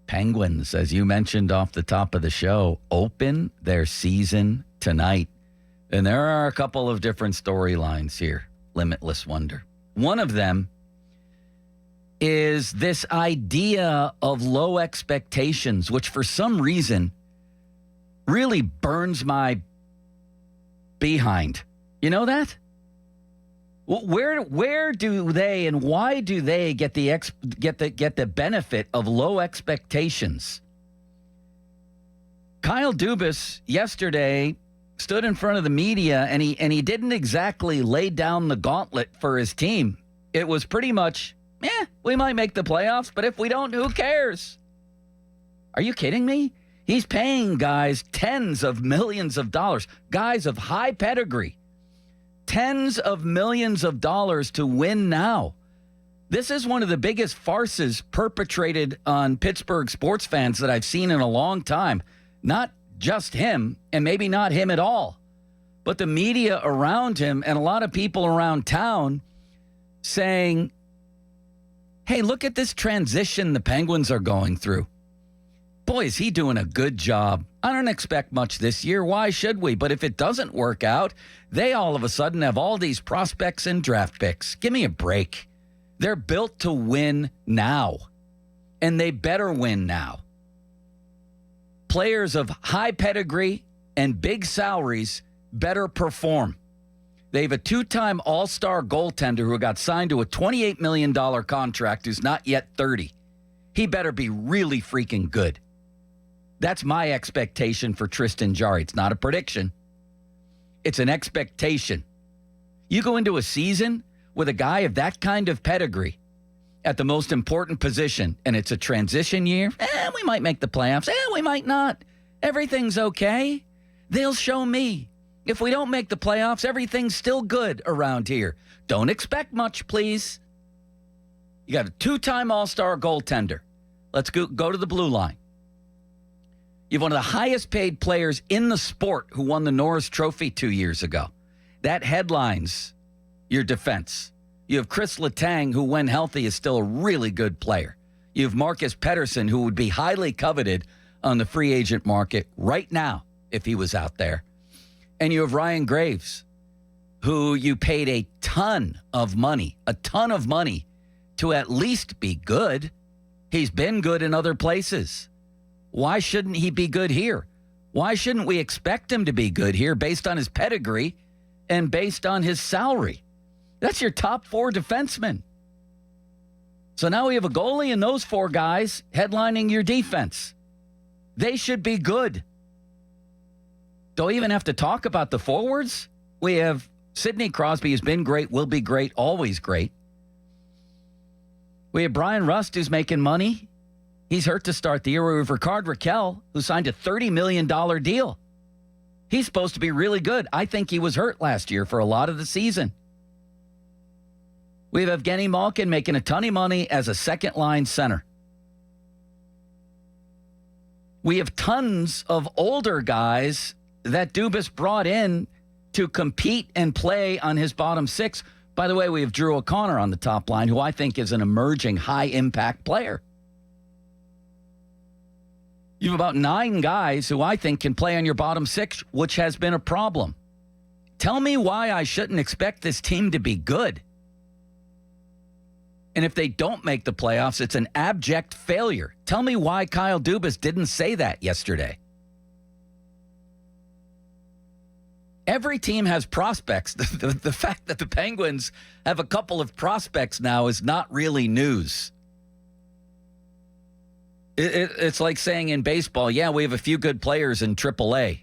Penguins, as you mentioned off the top of the show, open their season tonight. And there are a couple of different storylines here, Limitless Wonder. One of them is this idea of low expectations, which for some reason really burns my behind. You know that? Where do they and why do they get the benefit of low expectations? Kyle Dubas yesterday stood in front of the media and he didn't exactly lay down the gauntlet for his team. It was pretty much, we might make the playoffs, but if we don't, who cares? Are you kidding me? He's paying guys tens of millions of dollars, guys of high pedigree. Tens of millions of dollars to win now. This is one of the biggest farces perpetrated on Pittsburgh sports fans that I've seen in a long time. Not just him, and maybe not him at all, but the media around him and a lot of people around town saying, hey, look at this transition the Penguins are going through. Boy, is he doing a good job. I don't expect much this year. Why should we? But if it doesn't work out, they all of a sudden have all these prospects and draft picks. Give me a break. They're built to win now, and they better win now. Players of high pedigree and big salaries better perform. They have a two-time All-Star goaltender who got signed to a $28 million contract who's not yet 30. He better be really freaking good. That's my expectation for Tristan Jarry. It's not a prediction. It's an expectation. You go into a season with a guy of that kind of pedigree at the most important position, and it's a transition year. We might make the playoffs. We might not. Everything's okay. They'll show me. If we don't make the playoffs, everything's still good around here. Don't expect much, please. You got a two-time All-Star goaltender. Let's go to the blue line. You have one of the highest paid players in the sport who won the Norris Trophy 2 years ago. That headlines your defense. You have Chris Letang, who when healthy is still a really good player. You have Marcus Pettersson, who would be highly coveted on the free agent market right now if he was out there. And you have Ryan Graves, who you paid a ton of money to at least be good. He's been good in other places. Why shouldn't he be good here? Why shouldn't we expect him to be good here based on his pedigree and based on his salary? That's your top four defensemen. So now we have a goalie and those four guys headlining your defense. They should be good. Don't even have to talk about the forwards. We have Sidney Crosby, who's been great, will be great, always great. We have Brian Rust, who's making money. He's hurt to start the year. We have Rickard Rakell, who signed a $30 million deal. He's supposed to be really good. I think he was hurt last year for a lot of the season. We have Evgeny Malkin making a ton of money as a second-line center. We have tons of older guys that Dubas brought in to compete and play on his bottom six. By the way, we have Drew O'Connor on the top line, who I think is an emerging high-impact player. You have about 9 guys who I think can play on your bottom six, which has been a problem. Tell me why I shouldn't expect this team to be good. And if they don't make the playoffs, it's an abject failure. Tell me why Kyle Dubas didn't say that yesterday. Every team has prospects. The fact that the Penguins have a couple of prospects now is not really news. It's like saying in baseball, yeah, we have a few good players in AAA.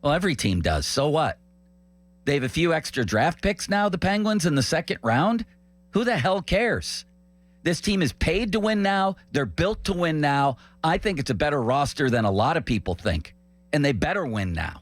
Well, every team does. So what? They have a few extra draft picks now, the Penguins, in the second round? Who the hell cares? This team is paid to win now. They're built to win now. I think it's a better roster than a lot of people think. And they better win now.